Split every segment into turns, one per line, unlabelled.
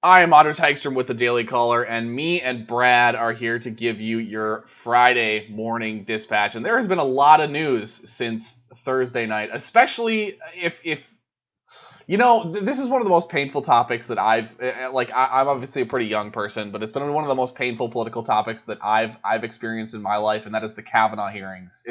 I am Otto Tygstrom with the Daily Caller, and me and Brad are here to give you your Friday morning dispatch. And there has been a lot of news since Thursday night, especially if this is one of the most painful topics that I'm obviously a pretty young person, but it's been one of the most painful political topics that I've experienced in my life, and that is the Kavanaugh hearings.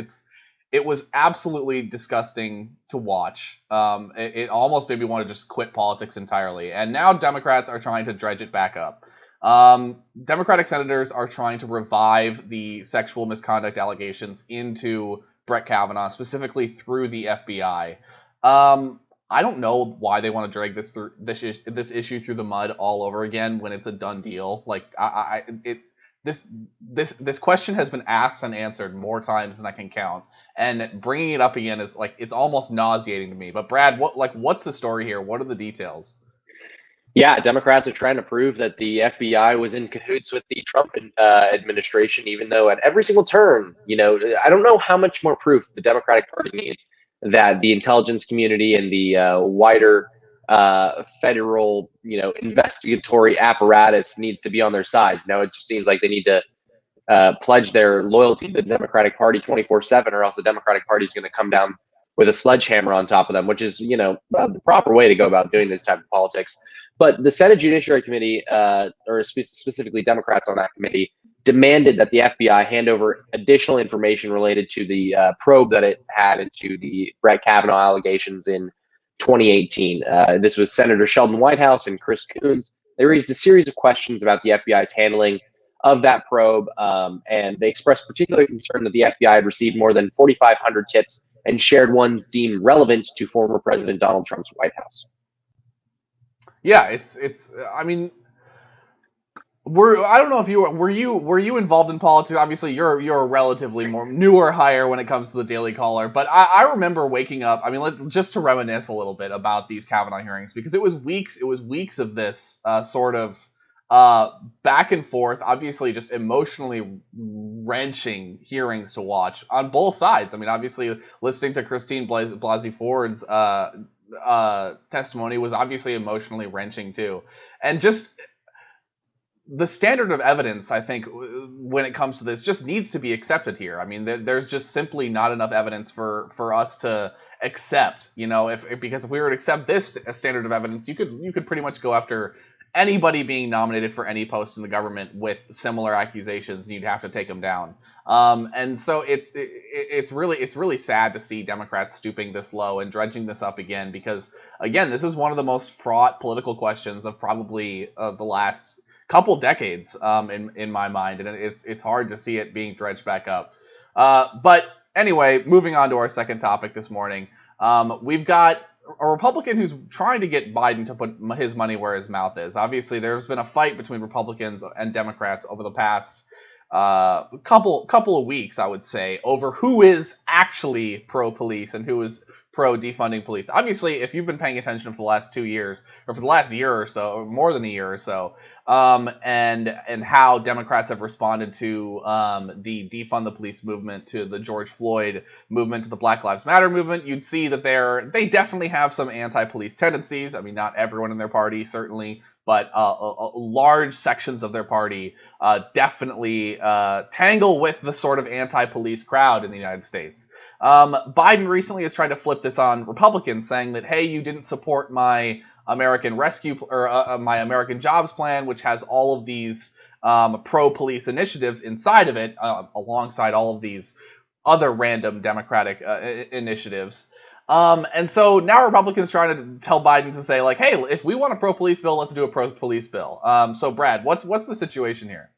It was absolutely disgusting to watch. It almost made me want to just quit politics entirely. And now Democrats are trying to dredge it back up. Democratic senators are trying to revive the sexual misconduct allegations into Brett Kavanaugh, specifically through the FBI. I don't know why they want to drag this issue through the mud all over again when it's a done deal. This question has been asked and answered more times than I can count, and bringing it up again is it's almost nauseating to me. But Brad, what's the story here? What are the details?
Yeah, Democrats are trying to prove that the FBI was in cahoots with the Trump administration, even though at every single turn, I don't know how much more proof the Democratic Party needs that the intelligence community and the wider federal, investigatory apparatus needs to be on their side. Now it just seems like they need to pledge their loyalty to the Democratic Party 24/7, or else the Democratic Party is going to come down with a sledgehammer on top of them, which is, the proper way to go about doing this type of politics. But the Senate Judiciary Committee, or specifically Democrats on that committee, demanded that the FBI hand over additional information related to the probe that it had into the Brett Kavanaugh allegations in 2018. This was Senator Sheldon Whitehouse and Chris Coons. They raised a series of questions about the FBI's handling of that probe, and they expressed particular concern that the FBI had received more than 4,500 tips and shared ones deemed relevant to former President Donald Trump's White House.
Yeah, I mean, I don't know if were you involved in politics. Obviously, you're a relatively more newer hire when it comes to the Daily Caller. But I remember waking up. I mean, just to reminisce a little bit about these Kavanaugh hearings, because it was weeks of this sort of back and forth, obviously just emotionally wrenching hearings to watch on both sides. I mean, obviously listening to Christine Blasey Ford's testimony was obviously emotionally wrenching too, and just the standard of evidence, I think, when it comes to this, just needs to be accepted here. I mean, there's just simply not enough evidence for us to accept. Because if we were to accept this standard of evidence, you could pretty much go after anybody being nominated for any post in the government with similar accusations, and you'd have to take them down. And so it's really sad to see Democrats stooping this low and dredging this up again, because again, this is one of the most fraught political questions of probably the last couple decades, in my mind, and it's hard to see it being dredged back up. But anyway, moving on to our second topic this morning, we've got a Republican who's trying to get Biden to put his money where his mouth is. Obviously, there's been a fight between Republicans and Democrats over the past couple of weeks, I would say, over who is actually pro-police and who is pro-defunding police. Obviously, if you've been paying attention for the last 2 years, or for the last year or so, or more than a year or so, and how Democrats have responded to the defund the police movement, to the George Floyd movement, to the Black Lives Matter movement, you'd see that they definitely have some anti-police tendencies. I mean, not everyone in their party, certainly, but large sections of their party definitely tangle with the sort of anti-police crowd in the United States. Biden recently has tried to flip this on Republicans, saying that, hey, you didn't support my American Rescue or my American Jobs Plan, which has all of these pro-police initiatives inside of it, alongside all of these other random Democratic initiatives. And so now Republicans trying to tell Biden to say, like, hey, if we want a pro-police bill, let's do a pro-police bill. So Brad, what's the situation here?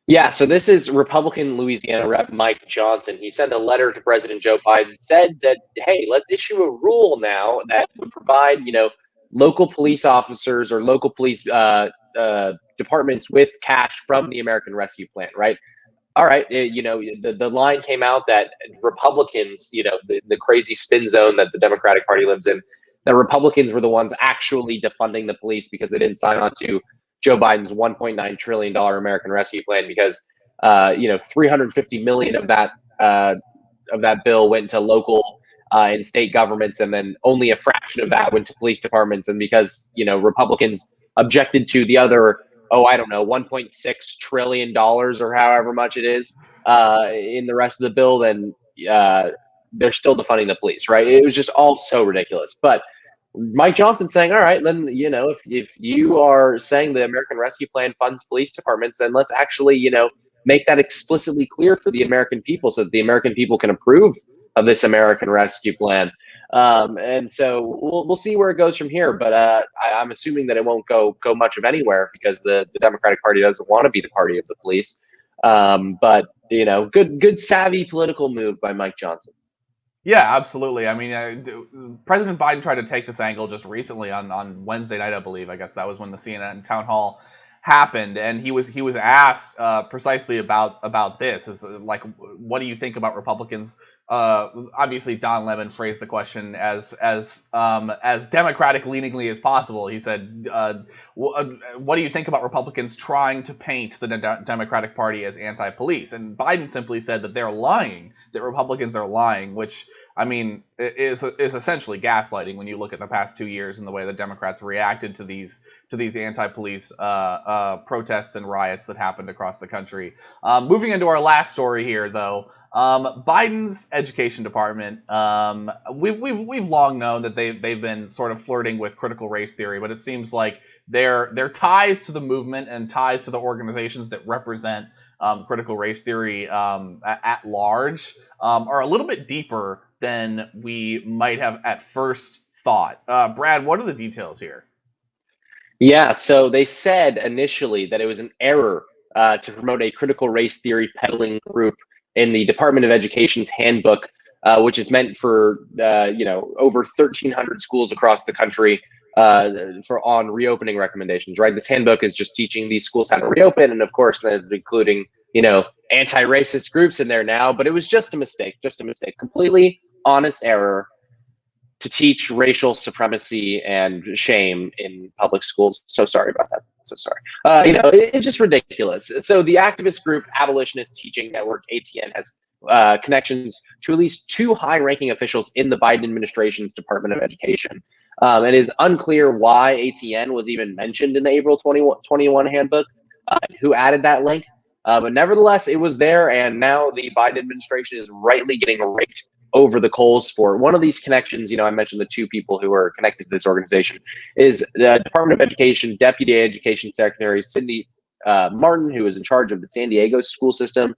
Yeah, so this is Republican Louisiana Rep. Mike Johnson. He sent a letter to President Joe Biden, said that, hey, let's issue a rule now that would provide, local police officers or local police departments with cash from the American Rescue Plan, right? All right, the line came out that Republicans, the crazy spin zone that the Democratic Party lives in, that Republicans were the ones actually defunding the police because they didn't sign on to Joe Biden's $1.9 trillion American Rescue Plan, because 350 million of that bill went to local and state governments, and then only a fraction of that went to police departments. And because Republicans objected to the other, I don't know, $1.6 trillion or however much it is in the rest of the bill, then they're still defunding the police, right? It was just all so ridiculous. But Mike Johnson saying, all right, then, if you are saying the American Rescue Plan funds police departments, then let's actually, make that explicitly clear for the American people so that the American people can approve of this American Rescue Plan. And so we'll see where it goes from here. But I'm assuming that it won't go much of anywhere because the Democratic Party doesn't want to be the party of the police. But good savvy political move by Mike Johnson.
Yeah, absolutely. I mean, President Biden tried to take this angle just recently on Wednesday night, I believe. I guess that was when the CNN town hall happened, and he was asked precisely about this. Is like, what do you think about Republicans? Obviously, Don Lemon phrased the question as Democratic leaningly as possible. He said, "What do you think about Republicans trying to paint the Democratic Party as anti-police?" And Biden simply said that they're lying, that Republicans are lying, which, I mean, is essentially gaslighting when you look at the past 2 years and the way the Democrats reacted to these anti-police protests and riots that happened across the country. Moving into our last story here, though, Biden's education department. We've long known that they've been sort of flirting with critical race theory, but it seems like their ties to the movement and ties to the organizations that represent critical race theory at large are a little bit deeper than we might have at first thought. Brad, what are the details here?
Yeah, so they said initially that it was an error to promote a critical race theory peddling group in the Department of Education's handbook, which is meant for over 1,300 schools across the country on reopening recommendations. Right, this handbook is just teaching these schools how to reopen, and of course, including anti-racist groups in there now. But it was just a mistake, completely honest error to teach racial supremacy and shame in public schools. So sorry about that. So sorry. It's just ridiculous. So the activist group Abolitionist Teaching Network, ATN, has connections to at least 2 high-ranking officials in the Biden administration's Department of Education. It is unclear why ATN was even mentioned in the April 2021 handbook, who added that link. But nevertheless, it was there, and now the Biden administration is rightly getting raked over the coals for one of these connections. I mentioned the 2 people who are connected to this organization is the Department of Education Deputy Education Secretary Cindy Martin, who is in charge of the San Diego school system,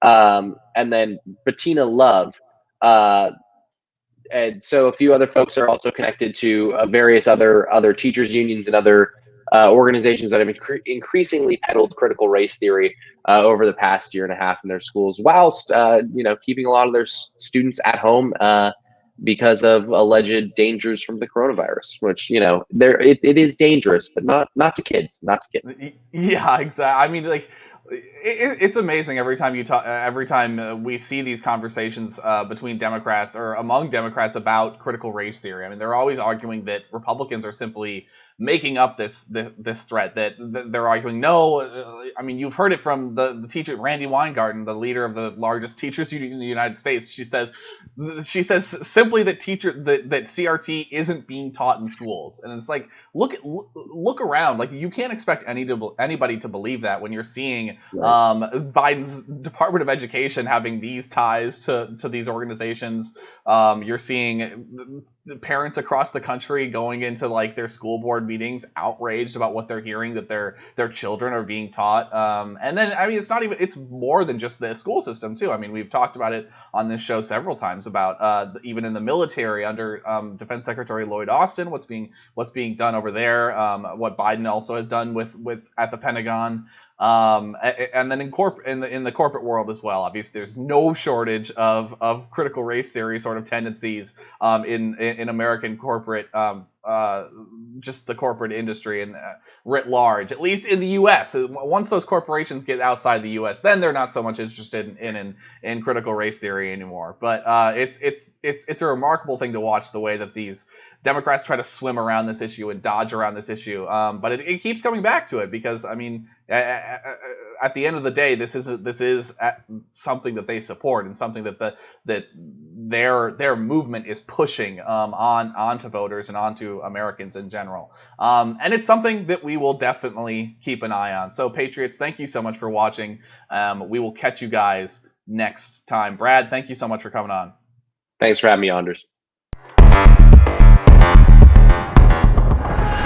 and then Bettina Love. And so a few other folks are also connected to various other teachers unions and other organizations that have increasingly peddled critical race theory over the past year and a half in their schools, whilst keeping a lot of their students at home because of alleged dangers from the coronavirus. Which it is dangerous, but not to kids,
Yeah, exactly. I mean, like, it's amazing every time we see these conversations between Democrats or among Democrats about critical race theory. I mean, they're always arguing that Republicans are simply making up this threat, that they're arguing no. I mean, you've heard it from the teacher Randi Weingarten, the leader of the largest teachers union in the United States. She says simply that that CRT isn't being taught in schools, and it's like, look around. Like, you can't expect anybody to believe that when you're seeing Biden's Department of Education having these ties to these organizations. You're seeing parents across the country going into like their school board meetings outraged about what they're hearing that their children are being taught. And then, I mean, it's more than just the school system too. I mean, we've talked about it on this show several times about even in the military under Defense Secretary Lloyd Austin, what's being done over there, what Biden also has done with at the Pentagon. And then in the corporate world as well. Obviously, there's no shortage of critical race theory sort of tendencies in American corporate, just the corporate industry and writ large. At least in the U.S. Once those corporations get outside the U.S., then they're not so much interested in critical race theory anymore. But it's a remarkable thing to watch the way that these Democrats try to swim around this issue and dodge around this issue. But it keeps coming back to it because, I mean, at the end of the day, this is something that they support and something that their movement is pushing onto voters and onto Americans in general. And it's something that we will definitely keep an eye on. So Patriots, thank you so much for watching. We will catch you guys next time. Brad, thank you so much for coming on.
Thanks for having me, Anders.